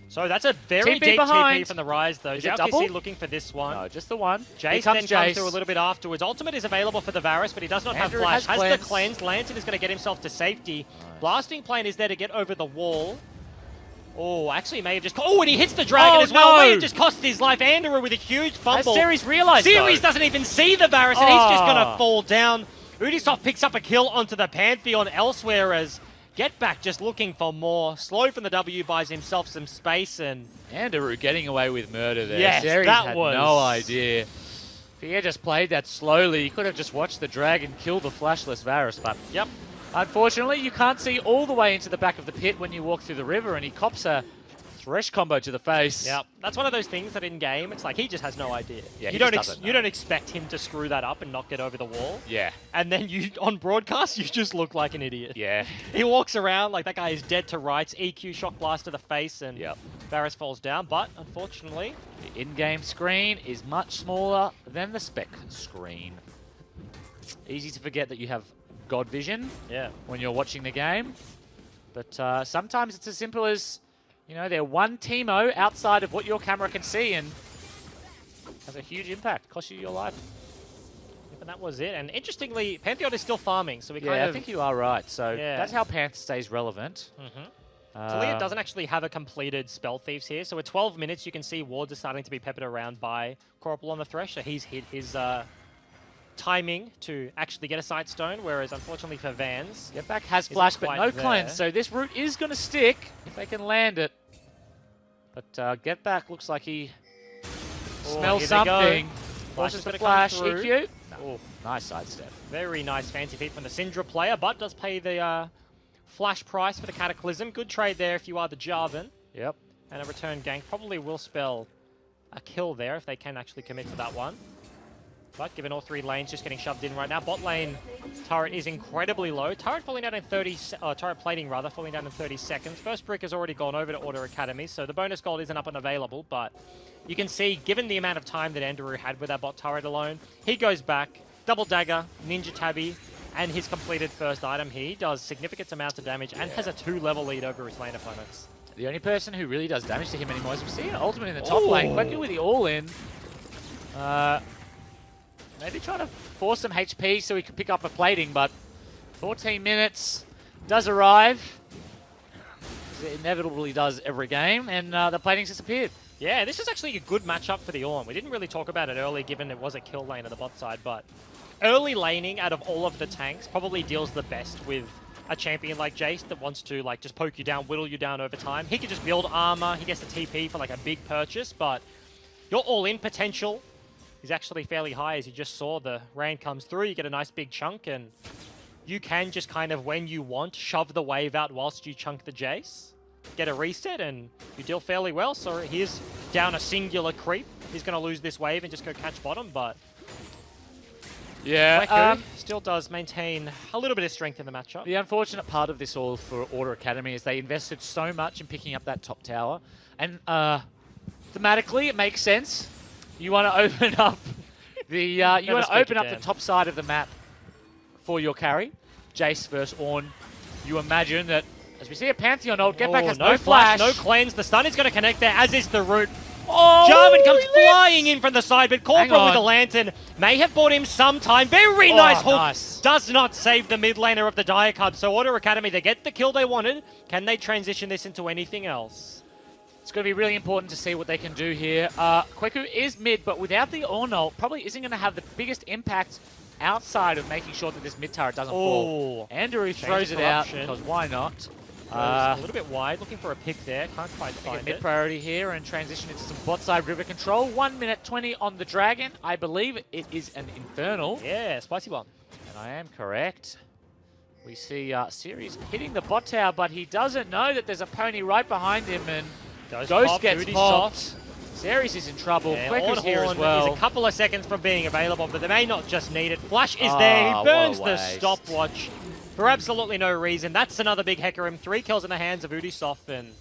Speaker 1: So that's a very
Speaker 2: TP
Speaker 1: deep TP
Speaker 2: behind.
Speaker 1: from the Rise, though.
Speaker 2: Is it
Speaker 1: JLKC
Speaker 2: double?
Speaker 1: looking for this one.
Speaker 2: No, just the one. Here
Speaker 1: Jace
Speaker 2: comes
Speaker 1: then comes
Speaker 2: Jace.
Speaker 1: through a little bit afterwards. Ultimate is available for the Varus, but he does not
Speaker 2: Andrew
Speaker 1: have Flash.
Speaker 2: has
Speaker 1: Has the
Speaker 2: cleanse.
Speaker 1: cleanse. Lantern is going to get himself to safety.
Speaker 2: Nice.
Speaker 1: Blasting Plane is there to get over the wall. Oh, actually, he may have just... Oh, and he hits the dragon
Speaker 2: Oh,
Speaker 1: as well. May
Speaker 2: no.
Speaker 1: have just cost his life. Andrew with a huge
Speaker 2: Has
Speaker 1: fumble.
Speaker 2: Series realized,
Speaker 1: Series
Speaker 2: though?
Speaker 1: doesn't even see the Varus, and he's just going
Speaker 2: Oh.
Speaker 1: to fall down. Ubisoft picks up a kill onto the Pantheon elsewhere as Get Back just looking for more. Slow from the W buys himself some space, and
Speaker 2: Andrew getting away with murder there.
Speaker 1: Yes,
Speaker 2: Series
Speaker 1: that
Speaker 2: had
Speaker 1: was-
Speaker 2: no idea. If he had just played that slowly, he could have just watched the dragon kill the flashless Varus, but
Speaker 1: yep.
Speaker 2: unfortunately, you can't see all the way into the back of the pit when you walk through the river, and he cops a Thresh combo to the face.
Speaker 1: Yeah, that's one of those things that in game, it's like he just has no idea.
Speaker 2: Yeah, he
Speaker 1: you don't
Speaker 2: just doesn't
Speaker 1: you
Speaker 2: know.
Speaker 1: don't expect him to screw that up and not get over the wall.
Speaker 2: Yeah.
Speaker 1: And then you on broadcast, you just look like an idiot.
Speaker 2: Yeah.
Speaker 1: He walks around like that guy is dead to rights. EQ shock blast to the face, and
Speaker 2: Yep.
Speaker 1: Varus falls down. But unfortunately,
Speaker 2: The in-game screen is much smaller than the spec screen. Easy to forget that you have God vision
Speaker 1: yeah,
Speaker 2: when you're watching the game. But sometimes it's as simple as, you know, they're one teamo outside of what your camera can see and has a huge impact, cost you your life.
Speaker 1: and that was it. And interestingly, Pantheon is still farming, so we kind
Speaker 2: Yeah,
Speaker 1: of.
Speaker 2: I think you are right. So
Speaker 1: Yeah.
Speaker 2: that's how Panth stays relevant.
Speaker 1: Talia doesn't actually have a completed Spell Thieves here, so at 12 minutes you can see wards are starting to be peppered around by Corporal on the Thresh, so he's hit his timing to actually get a Sight Stone, whereas unfortunately for Vans,
Speaker 2: Get Back has
Speaker 1: Isn't
Speaker 2: flash, but
Speaker 1: quite
Speaker 2: no
Speaker 1: there.
Speaker 2: cleanse, so this route is going to stick if they can land it. But Get Back looks like he smells
Speaker 1: here they go.
Speaker 2: something.
Speaker 1: Flash is
Speaker 2: Forces the
Speaker 1: gonna
Speaker 2: flash,
Speaker 1: come through.
Speaker 2: EQ.
Speaker 1: Oh,
Speaker 2: Nice sidestep.
Speaker 1: very nice fancy feat from the Syndra player, but does pay the flash price for the Cataclysm. Good trade there if you are the Jarvan,
Speaker 2: Yep.
Speaker 1: and a return gank probably will spell a kill there if they can actually commit to that one. But given all three lanes just getting shoved in right now, bot lane turret is incredibly low. Turret falling down in turret plating rather, falling down in 30 seconds. First brick has already gone over to Order Academy, so the bonus gold isn't up and available, but you can see, given the amount of time that Andrew had with that bot turret alone, he goes back, double dagger, ninja tabby, and his completed first item. He does significant amounts of damage and has a 2-level lead over his lane opponents.
Speaker 2: The only person who really does damage to him anymore is we see an ultimate in the top
Speaker 1: Ooh.
Speaker 2: lane. Kweku with the all-in. Maybe trying to force some HP so he can pick up a plating, but 14 minutes does arrive. As it inevitably does every game, and the plating's disappeared.
Speaker 1: Yeah, this is actually a good matchup for the Ornn. We didn't really talk about it early, given it was a kill lane at the bot side, but early laning out of all of the tanks probably deals the best with a champion like Jace that wants to like just poke you down, whittle you down over time. He can just build armor. He gets the TP for like a big purchase, but your all-in potential is actually fairly high. As you just saw, the rain comes through, you get a nice big chunk, and you can just kind of, when you want, shove the wave out whilst you chunk the Jace, get a reset, and you deal fairly well. So he's down a singular creep. He's going to lose this wave and just go catch bottom, but
Speaker 2: yeah,
Speaker 1: still does maintain a little bit of strength in the matchup.
Speaker 2: the unfortunate part of this all for ORA Academy is they invested so much in picking up that top tower, and thematically it makes sense. You want to open up the the top side of the map for your carry. Jace versus Ornn. You imagine that as we see a Pantheon ult, Get Back has no flash.
Speaker 1: No cleanse. The stun is going to connect there, as is the root.
Speaker 2: Oh,
Speaker 1: Jarvan comes flying in from the side, but Corporal with a lantern may have bought him some time. Very nice hook.
Speaker 2: Nice.
Speaker 1: Does not save the mid laner of the Dire Cubs. So ORA Academy, they get the kill they wanted. Can they transition this into anything else?
Speaker 2: It's going to be really important to see what they can do here. Kweku is mid, but without the Ornn ult, probably isn't going to have the biggest impact outside of making sure that this mid turret doesn't fall. Andrew throws it out, because why not?
Speaker 1: A little bit wide, looking for a pick there. Can't quite find it.
Speaker 2: Mid priority here and transition into some bot side river control. 1 minute 20 on the Dragon. I believe it is an Infernal.
Speaker 1: Yeah, spicy one.
Speaker 2: And I am correct. We see Series hitting the bot tower, but he doesn't know that there's a pony right behind him, and Ghost gets popped. Series is in trouble.
Speaker 1: Yeah,
Speaker 2: Quecker's here as well.
Speaker 1: He's a couple of seconds from being available, but they may not just need it. Flash is there. He burns the stopwatch for absolutely no reason. That's another big Hecarim. 3 kills in the hands of Ubisoft, and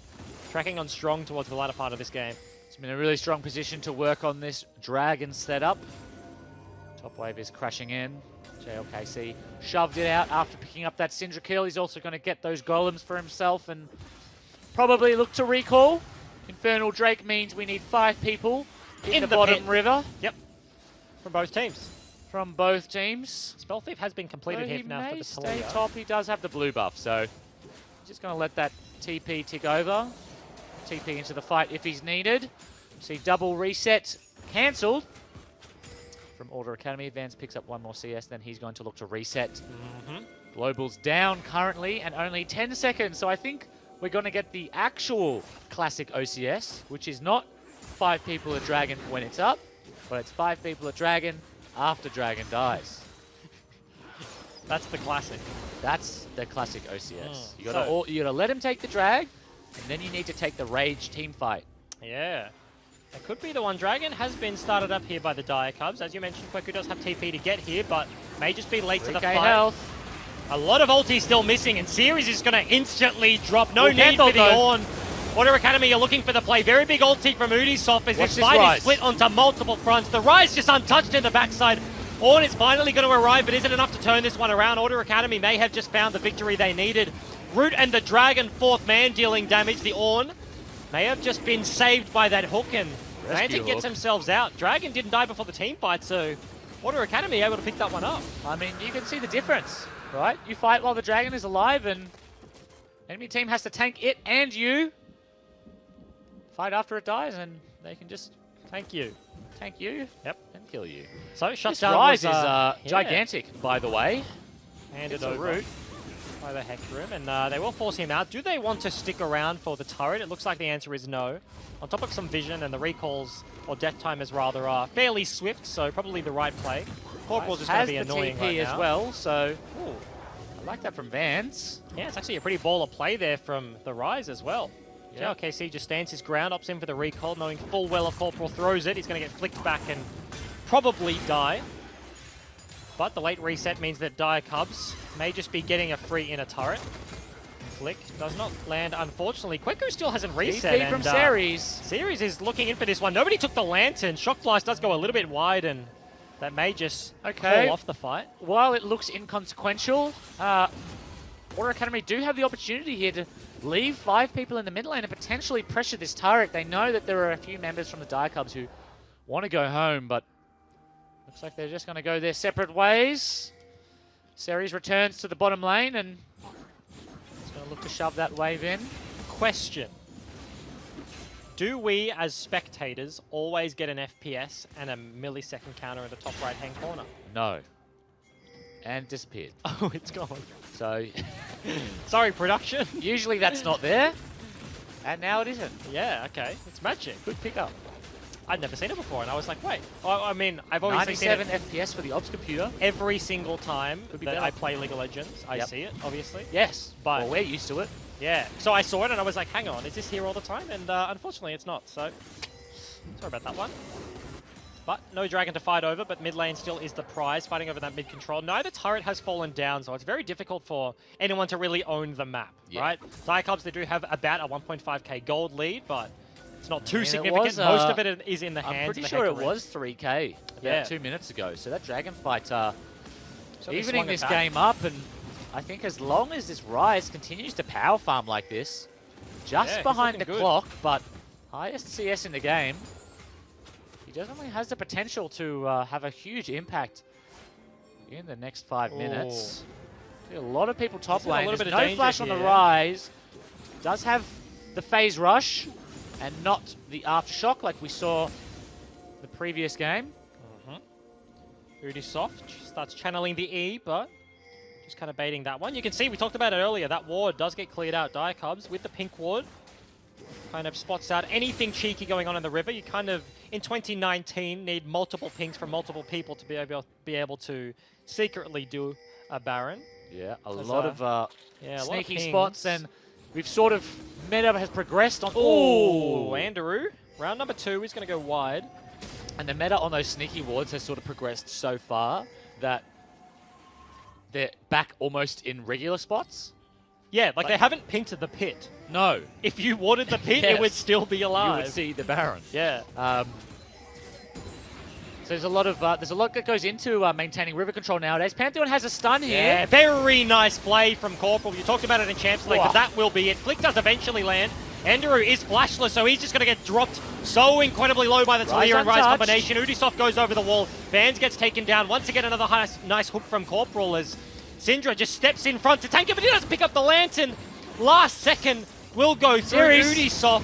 Speaker 1: tracking on strong towards the latter part of this game.
Speaker 2: It's been a really strong position to work on this Dragon setup. Top wave is crashing in. JLKC shoved it out after picking up that Syndra kill. He's also going to get those golems for himself and probably look to recall. Infernal Drake means we need 5 people in the bottom
Speaker 1: pit.
Speaker 2: river.
Speaker 1: Yep. From both teams.
Speaker 2: From both teams.
Speaker 1: Spell Thief has been completed here now for the
Speaker 2: stay
Speaker 1: Talia.
Speaker 2: top. He does have the blue buff, so just going to let that TP tick over. TP into the fight if he's needed. See double reset cancelled. From ORA Academy, Vance picks up 1 more CS, then he's going to look to reset. Global's down currently and only 10 seconds, so I think we're going to get the actual classic OCS, which is not 5 people a Dragon when it's up, but it's 5 people a Dragon after Dragon dies.
Speaker 1: That's the classic.
Speaker 2: That's the classic OCS. You gotta let him take the drag, and then you need to take the rage team fight.
Speaker 1: Yeah. It could be the one. Dragon has been started up here by the Dire Cubs. As you mentioned, Kweku does have TP to get here, but may just be late to the fight.
Speaker 2: Health.
Speaker 1: A lot of ulti still missing, and Series is going to instantly drop. No need for the Ornn. ORA Academy, you're looking for the play. Very big ulti from Ubisoft as this fight is split onto multiple fronts. The Rise just untouched in the backside. Ornn is finally going to arrive, but is it enough to turn this one around? ORA Academy may have just found the victory they needed. Root and the Dragon, 4th man dealing damage. The Ornn may have just been saved by that hook, and Atlantic gets themselves out. Dragon didn't die before the team fight, so ORA Academy able to pick that one up.
Speaker 2: I mean, you can see the difference, right? You fight while the Dragon is alive, and enemy team has to tank it and you. Fight after it dies, and they can just
Speaker 1: tank you.
Speaker 2: Tank you?
Speaker 1: Yep.
Speaker 2: And kill you.
Speaker 1: So,
Speaker 2: Shutdown Rise is gigantic, by the way.
Speaker 1: Handed over by the Hecarim, and they will force him out. Do they want to stick around for the turret? It looks like the answer is no. On top of some vision, and the recalls, or death time is rather, fairly swift, so probably the right play. Corporal's just going to be annoying right now.
Speaker 2: Has the TP as well, so I like that from Vance.
Speaker 1: Yeah, it's actually a pretty baller play there from the Rise as well.
Speaker 2: Yeah.
Speaker 1: JLKC just stands his ground, opts in for the recall, knowing full well if Corporal throws it, he's going to get flicked back and probably die. But the late reset means that Dire Cubs may just be getting a free inner turret. Flick does not land, unfortunately. Kweku still hasn't reset.
Speaker 2: TP from Series.
Speaker 1: Series is looking in for this one. Nobody took the Lantern. Shock Blast does go a little bit wide, and that may just call off the fight.
Speaker 2: While it looks inconsequential, ORA Academy do have the opportunity here to leave 5 people in the mid lane and potentially pressure this turret. They know that there are a few members from the Dire Cubs who want to go home, but looks like they're just going to go their separate ways. Series returns to the bottom lane and is going to look to shove that wave in.
Speaker 1: Question. Do we, as spectators, always get an FPS and a millisecond counter in the top right-hand corner?
Speaker 2: No. And disappeared.
Speaker 1: Oh, it's gone.
Speaker 2: So
Speaker 1: Sorry, production.
Speaker 2: usually that's not there, and now it isn't.
Speaker 1: Yeah, okay. It's magic.
Speaker 2: Good pickup.
Speaker 1: I'd never seen it before, and I was like, wait. I mean, I've obviously seen
Speaker 2: 97
Speaker 1: it
Speaker 2: FPS for the Ops computer.
Speaker 1: every single time
Speaker 2: Could be
Speaker 1: that
Speaker 2: better.
Speaker 1: I play League of Legends. I
Speaker 2: Yep.
Speaker 1: see it, obviously.
Speaker 2: Yes,
Speaker 1: But-
Speaker 2: well, we're used to it.
Speaker 1: Yeah. So I saw it, and I was like, hang on, is this here all the time? And unfortunately, it's not. So sorry about that one. But no dragon to fight over, but mid lane still is the prize, fighting over that mid control. Neither turret has fallen down, so it's very difficult for anyone to really own the map, right? Diacubs, they do have about a 1.5k gold lead, but it's not too
Speaker 2: mean, it
Speaker 1: significant.
Speaker 2: was,
Speaker 1: Most of it is in the hands
Speaker 2: I'm
Speaker 1: of
Speaker 2: pretty
Speaker 1: the
Speaker 2: sure it
Speaker 1: Hecarim.
Speaker 2: was 3k about
Speaker 1: Yeah.
Speaker 2: 2 minutes ago. So that dragon fight
Speaker 1: So they
Speaker 2: evening
Speaker 1: swung
Speaker 2: this
Speaker 1: attack.
Speaker 2: game up, and I think as long as this Rise continues to power farm like this, just
Speaker 1: Yeah, he's
Speaker 2: behind the
Speaker 1: looking good.
Speaker 2: clock, but highest CS in the game, he definitely has the potential to have a huge impact in the next 5 minutes. See a lot of people top
Speaker 1: He's in a
Speaker 2: lane.
Speaker 1: little
Speaker 2: There's
Speaker 1: bit of
Speaker 2: no
Speaker 1: danger
Speaker 2: flash on the
Speaker 1: here.
Speaker 2: Rise. Does have the phase rush and not the aftershock like we saw the previous game.
Speaker 1: Ubisoft starts channeling the E, but just kind of baiting that one. You can see, we talked about it earlier, that ward does get cleared out. Diacubs with the pink ward kind of spots out anything cheeky going on in the river. You kind of, in 2019, need multiple pings from multiple people to be able to secretly do a Baron.
Speaker 2: Yeah, a
Speaker 1: There's,
Speaker 2: lot of
Speaker 1: yeah, a lot of
Speaker 2: sneaky
Speaker 1: pings.
Speaker 2: spots, and we've sort of meta has progressed on.
Speaker 1: Oh,
Speaker 2: Ooh,
Speaker 1: Andrew. Round number 2, he's going to go wide.
Speaker 2: and the meta on those sneaky wards has sort of progressed so far that they're back almost in regular spots.
Speaker 1: Yeah, like they haven't pinked the pit.
Speaker 2: No,
Speaker 1: If you warded the pit,
Speaker 2: Yes.
Speaker 1: it would still be
Speaker 2: you
Speaker 1: alive.
Speaker 2: would see the Baron.
Speaker 1: Yeah.
Speaker 2: So there's a lot of that goes into maintaining river control nowadays. Pantheon has a stun here.
Speaker 1: Yeah, very nice play from Corporal. You talked about it in Champs League,
Speaker 2: Whoa.
Speaker 1: but that will be it. Flick does eventually land. Enderu is flashless, so he's just going to get dropped so incredibly low by the Talia and Rise
Speaker 2: untouched.
Speaker 1: combination. Ubisoft goes over the wall. Vans gets taken down. Once again, another nice hook from Corporal as Syndra just steps in front to tank it, but he doesn't pick up the lantern. Last second will go through.
Speaker 2: Series.
Speaker 1: Ubisoft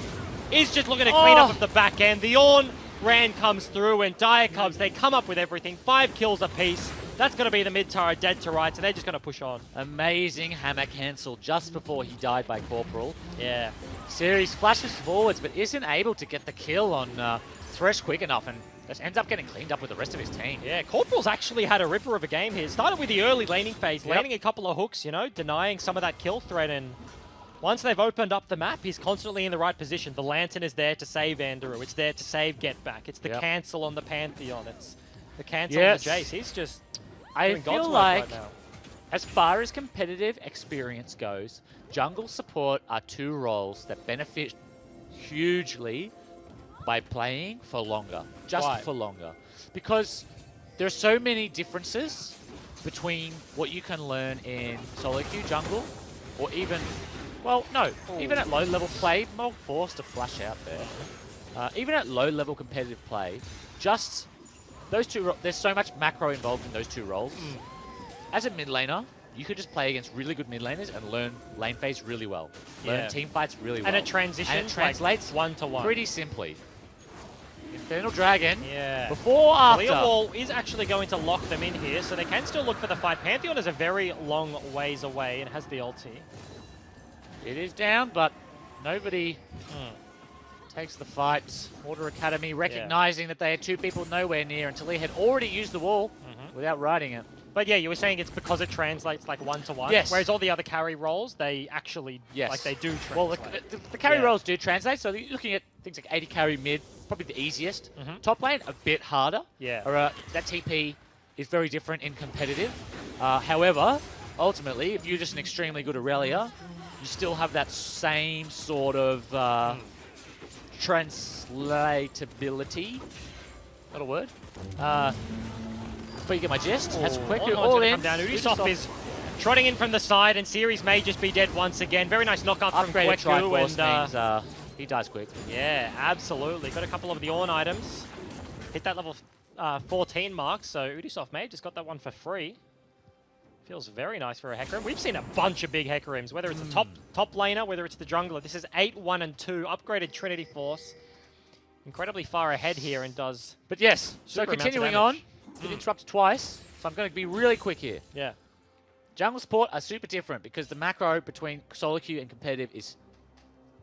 Speaker 1: is just looking to clean up
Speaker 2: Oh.
Speaker 1: of the back end. The Ornn Rand comes through, and Diacubs, they come up with everything. 5 kills apiece. That's going to be the mid tower dead to rights, and they're just going to push on.
Speaker 2: Amazing hammer cancel just before he died by Corporal.
Speaker 1: Yeah.
Speaker 2: Series flashes forwards, but isn't able to get the kill on Thresh quick enough, and just ends up getting cleaned up with the rest of his team.
Speaker 1: Yeah, Corporal's actually had a ripper of a game here. Started with the early laning phase,
Speaker 2: Yep.
Speaker 1: landing a couple of hooks, you know, denying some of that kill threat, and once they've opened up the map, he's constantly in the right position. The Lantern is there to save Andrew. It's there to save Get Back. It's the
Speaker 2: Yep.
Speaker 1: cancel on the Pantheon. It's the cancel
Speaker 2: Yes.
Speaker 1: on the Jace. He's just
Speaker 2: I
Speaker 1: doing God's
Speaker 2: feel
Speaker 1: work
Speaker 2: like,
Speaker 1: right now.
Speaker 2: as far as competitive experience goes, jungle support are two roles that benefit hugely by playing for longer. Just
Speaker 1: Why?
Speaker 2: for longer. Because there are so many differences between what you can learn in solo queue jungle, or even, well, no, even at low level play, more forced to flash out there. Even at low level competitive play, just those two, there's so much macro involved in those two roles. As a mid laner, you could just play against really good mid laners and learn lane phase really well. Learn
Speaker 1: Yeah.
Speaker 2: team fights really well.
Speaker 1: And it transitions
Speaker 2: And it translates
Speaker 1: like 1-to-1.
Speaker 2: pretty simply. Infernal Dragon,
Speaker 1: Yeah.
Speaker 2: before, after.
Speaker 1: Clear Wall is actually going to lock them in here, so they can still look for the fight. Pantheon is a very long ways away and has the ulti.
Speaker 2: It is down, but nobody takes the fight. Order Academy recognizing that they had two people nowhere near until he had already used the wall without riding it.
Speaker 1: But yeah, you were saying it's because it translates like 1-to-1.
Speaker 2: Yes.
Speaker 1: Whereas all the other carry roles, they actually,
Speaker 2: Yes.
Speaker 1: like they do translate.
Speaker 2: Well, the carry
Speaker 1: Yeah.
Speaker 2: roles do translate, so you're looking at things like 80 carry mid, probably the easiest. Top lane, a bit harder.
Speaker 1: Yeah.
Speaker 2: Or, that TP is very different in competitive. However, ultimately, if you're just an extremely good Aurelia, you still have that same sort of translatability. Not a word. But you get my gist. That's quick.
Speaker 1: Ornn's
Speaker 2: All
Speaker 1: gonna
Speaker 2: in.
Speaker 1: come down. Ubisoft is trotting in from the side, and Series may just be dead once again. Very nice knockup from
Speaker 2: Upgraded
Speaker 1: Kweku,
Speaker 2: Triforce
Speaker 1: and
Speaker 2: means he dies quick.
Speaker 1: yeah, absolutely. Got a couple of the Ornn items. Hit that level 14 mark, so Ubisoft may have just got that one for free. Feels very nice for a Hecarim. We've seen a bunch of big Hecarims, whether it's the top laner, whether it's the jungler. This is 8, 1, and 2. Upgraded Trinity Force. Incredibly far ahead here and does...
Speaker 2: But yes, so
Speaker 1: Super amounts of
Speaker 2: continuing on,
Speaker 1: damage.
Speaker 2: been interrupted twice, so I'm going to be really quick here.
Speaker 1: Yeah.
Speaker 2: jungle support are super different because the macro between solo queue and competitive is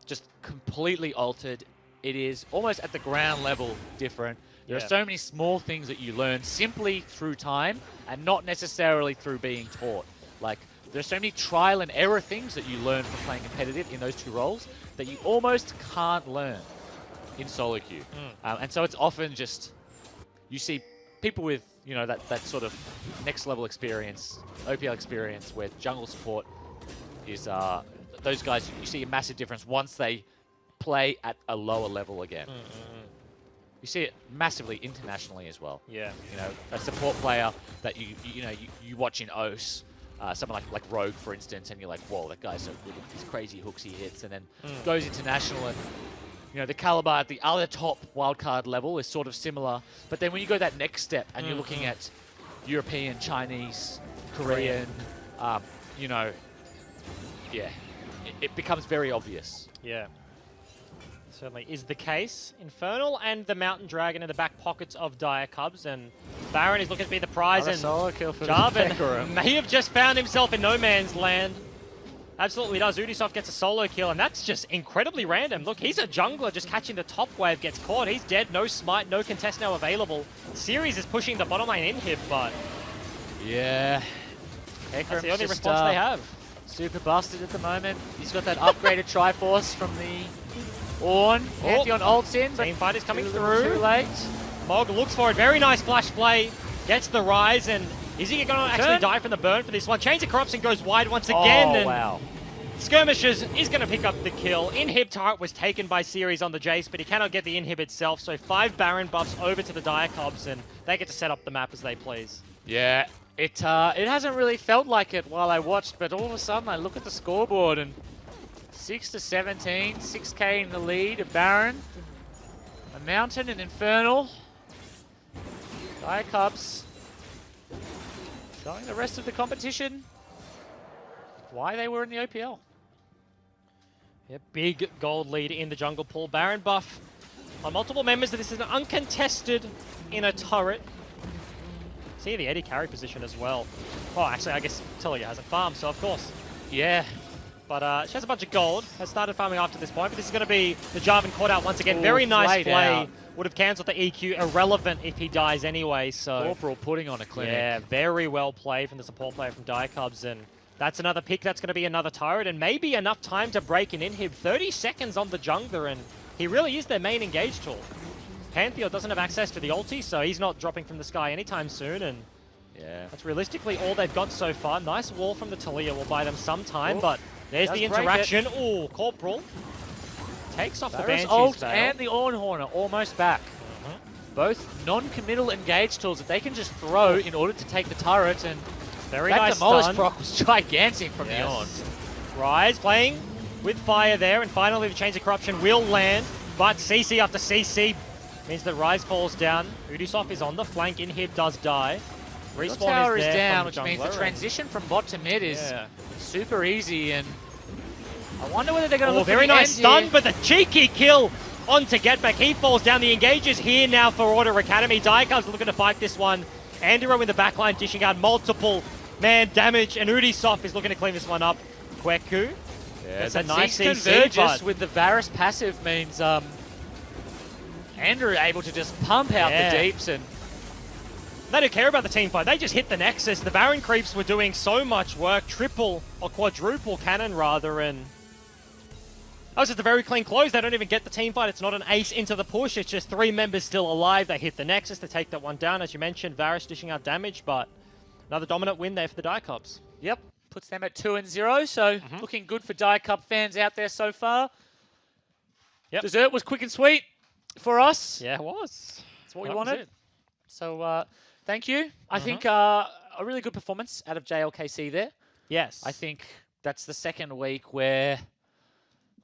Speaker 2: just completely altered. It is almost at the ground level different. There are so many small things that you learn simply through time and not necessarily through being taught. Like, there's so many trial and error things that you learn from playing competitive in those two roles that you almost can't learn in solo queue. And so it's often just, you see people with, you know, that sort of next level experience, OPL experience, where jungle support is, those guys, you see a massive difference once they play at a lower level again. You see it massively internationally as well.
Speaker 1: Yeah.
Speaker 2: You know, a support player that you watch in OS, someone like Rogue, for instance, and you're like, whoa, that guy's so good with these crazy hooks he hits, and then goes international, and you know, the caliber at the other top wildcard level is sort of similar. But then when you go that next step and you're looking at European, Chinese, Korean, you know, yeah, it becomes very obvious.
Speaker 1: Yeah. Certainly is the case. Infernal and the Mountain Dragon in the back pockets of Dire Cubs, and Baron is looking to be the prize, and
Speaker 2: solo kill for
Speaker 1: Jarvan may have just found himself in no man's land. Absolutely does. Ubisoft gets a solo kill, and that's just incredibly random. Look, he's a jungler just catching the top wave, gets caught. He's dead. No smite, no contest now available. Series is pushing the bottom lane inhib, but
Speaker 2: yeah,
Speaker 1: that's the only response they have.
Speaker 2: Super busted at the moment. He's got that upgraded Triforce from the Orn. Pantheon ults in.
Speaker 1: Teamfight is coming through.
Speaker 2: Too late.
Speaker 1: Mog looks for it. Very nice flash play. Gets the rise, and is he going to actually die from the burn for this one? Chains of Corruption goes wide once again.
Speaker 2: Oh,
Speaker 1: and
Speaker 2: wow.
Speaker 1: Skirmishers is going to pick up the kill. Inhib turret was taken by Series on the Jace, but he cannot get the inhib itself. So 5 Baron buffs over to the Dire Cubs, and they get to set up the map as they please.
Speaker 2: Yeah, it hasn't really felt like it while I watched, but all of a sudden I look at the scoreboard and 6-17, 6k in the lead, a Baron, a Mountain, an Infernal. Dire Cubs showing the rest of the competition why they were in the OPL.
Speaker 1: Yeah, big gold lead in the jungle pool. Baron buff on multiple members. This is an uncontested in a turret. See the Eddie carry position as well. Oh, actually, I guess Talia hasn't farmed, so of course.
Speaker 2: Yeah.
Speaker 1: But she has a bunch of gold, has started farming after this point, but this is going to be the Jarvan caught out once again. Very nice play. Would have cancelled the EQ, irrelevant if he dies anyway, so...
Speaker 2: Corporal putting on a clinic.
Speaker 1: Yeah, very well played from the support player from Dire Cubs, and that's another pick. That's going to be another turret, and maybe enough time to break an inhib. 30 seconds on the jungler, and he really is their main engage tool. Pantheon doesn't have access to the ulti, so he's not dropping from the sky anytime soon, and
Speaker 2: yeah,
Speaker 1: that's realistically all they've got so far. Nice wall from the Talia will buy them some time, but there's the interaction. Oh, Corporal takes off the Banshee's
Speaker 2: ult
Speaker 1: veil.
Speaker 2: and the Ornhorn are almost back. Both non-committal engage tools that they can just throw in order to take the turret, and
Speaker 1: very
Speaker 2: that
Speaker 1: nice
Speaker 2: demolish
Speaker 1: stun.
Speaker 2: proc was gigantic from the Orn.
Speaker 1: Rise playing with fire there, and finally the Chains of Corruption will land, but CC after CC means that Rise falls down. Ubisoft is on the flank, inhib does die.
Speaker 2: Respawn tower is down, which
Speaker 1: jungler,
Speaker 2: means the transition from bot to mid is super easy, and I wonder whether they're going to look
Speaker 1: very
Speaker 2: for the
Speaker 1: nice
Speaker 2: end
Speaker 1: stun,
Speaker 2: here.
Speaker 1: but the cheeky kill onto Getback. He falls down. The engage is here now for ORA Academy. Dire Cubs looking to fight this one. Andero in the backline dishing out multiple man damage, and Ubisoft is looking to clean this one up. Kweku.
Speaker 2: Yeah,
Speaker 1: that's a nice
Speaker 2: convergence with the Varus passive means Andrew able to just pump out the deeps, and
Speaker 1: they don't care about the team fight. They just hit the Nexus. The Baron creeps were doing so much work. Triple or quadruple cannon rather, and that was just a very clean close. They don't even get the team fight. It's not an ace into the push. It's just 3 members still alive. They hit the Nexus. They take that one down. As you mentioned, Varus dishing out damage, but another dominant win there for the Dire Cubs.
Speaker 2: Yep, puts them at 2-0. So looking good for Dire Cub fans out there so far.
Speaker 1: Yep.
Speaker 2: Dessert was quick and sweet for us.
Speaker 1: Yeah, it was.
Speaker 2: That's what we wanted. So thank you. I think a really good performance out of JLKC there.
Speaker 1: Yes.
Speaker 2: I think that's the second week where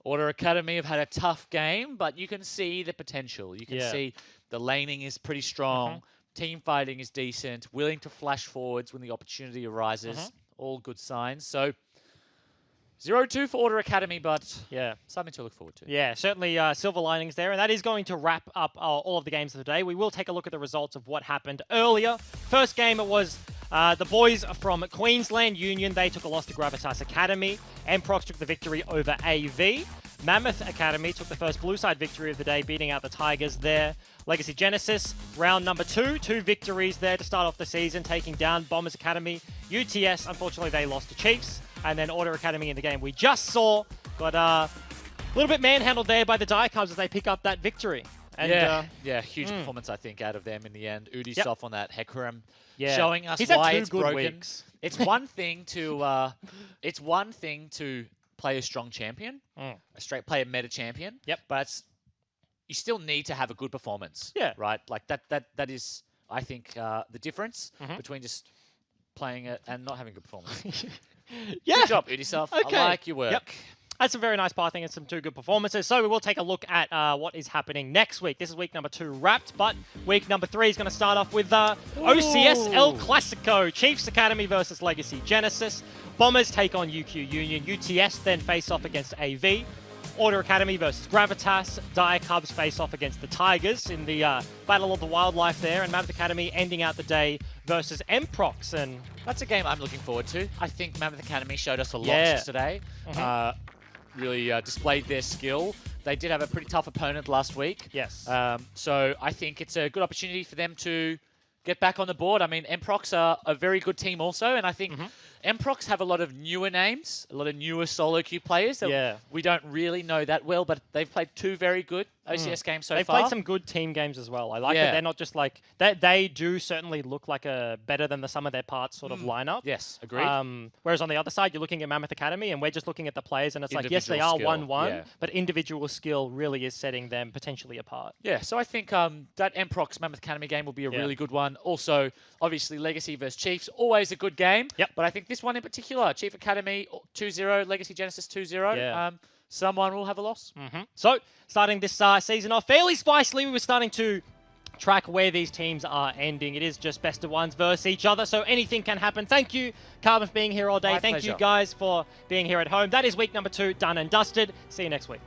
Speaker 2: ORA Academy have had a tough game, but you can see the potential. You can see the laning is pretty strong. Team fighting is decent. Willing to flash forwards when the opportunity arises. All good signs. So 0-2 for ORA Academy, but something to look forward to.
Speaker 1: Yeah, certainly silver linings there. And that is going to wrap up all of the games of the day. We will take a look at the results of what happened earlier. First game, it was The boys from Queensland Union, they took a loss to Gravitas Academy. Mprox took the victory over AV. Mammoth Academy took the first blue side victory of the day, beating out the Tigers there. Legacy Genesis, round number 2. 2 victories there to start off the season, taking down Bombers Academy. UTS, unfortunately, they lost to Chiefs. And then Order Academy in the game we just saw got a little bit manhandled there by the Diacubs as they pick up that victory. And,
Speaker 2: huge performance, I think, out of them in the end. Udisoft on that Hecarim,
Speaker 1: Yeah.
Speaker 2: showing us
Speaker 1: He's had
Speaker 2: why
Speaker 1: 2
Speaker 2: it's
Speaker 1: good
Speaker 2: broken.
Speaker 1: weeks.
Speaker 2: It's one thing to play a strong champion, play a meta champion.
Speaker 1: Yep.
Speaker 2: But you still need to have a good performance.
Speaker 1: Yeah.
Speaker 2: Right. Like that is, I think, the difference between just playing it and not having a good performance.
Speaker 1: Yeah.
Speaker 2: Good job, Udisoft.
Speaker 1: Okay.
Speaker 2: I like your work.
Speaker 1: Yep. That's some very nice pathing and some 2 good performances. So we will take a look at what is happening next week. This is week number 2 wrapped, but week number 3 is going to start off with OCS El Clasico. Chiefs Academy versus Legacy Genesis. Bombers take on UQ Union. UTS then face off against AV. Order Academy versus Gravitas. Diacubs face off against the Tigers in the Battle of the Wildlife there. And Mammoth Academy ending out the day versus Mprox. And
Speaker 2: that's a game I'm looking forward to. I think Mammoth Academy showed us a lot
Speaker 1: Yeah.
Speaker 2: today. Really displayed their skill. They did have a pretty tough opponent last week.
Speaker 1: Yes.
Speaker 2: So I think it's a good opportunity for them to get back on the board. I mean, Mprox are a very good team also, and I think Mprox have a lot of newer names, a lot of newer solo queue players that we don't really know that well, but they've played 2 very good OCS games so
Speaker 1: They've
Speaker 2: far.
Speaker 1: played some good team games as well. I like that they're not just like... They do certainly look like a better than the sum of their parts sort of lineup.
Speaker 2: Yes, agreed.
Speaker 1: Whereas on the other side, you're looking at Mammoth Academy and we're just looking at the players and it's like, yes, they are 1-1, but individual skill really is setting them potentially apart.
Speaker 2: Yeah, so I think that Mprox Mammoth Academy game will be a really good one. Also, obviously, Legacy versus Chiefs, always a good game.
Speaker 1: Yep.
Speaker 2: But I think this one in particular, Chief Academy 2-0, Legacy Genesis 2-0. Someone will have a loss.
Speaker 1: So, starting this season off fairly spicily, we were starting to track where these teams are ending. It is just best of ones versus each other, so anything can happen. Thank you, Carbon, for being here all day.
Speaker 2: My
Speaker 1: Thank
Speaker 2: pleasure.
Speaker 1: you guys for being here at home. That is week number 2 done and dusted. See you next week.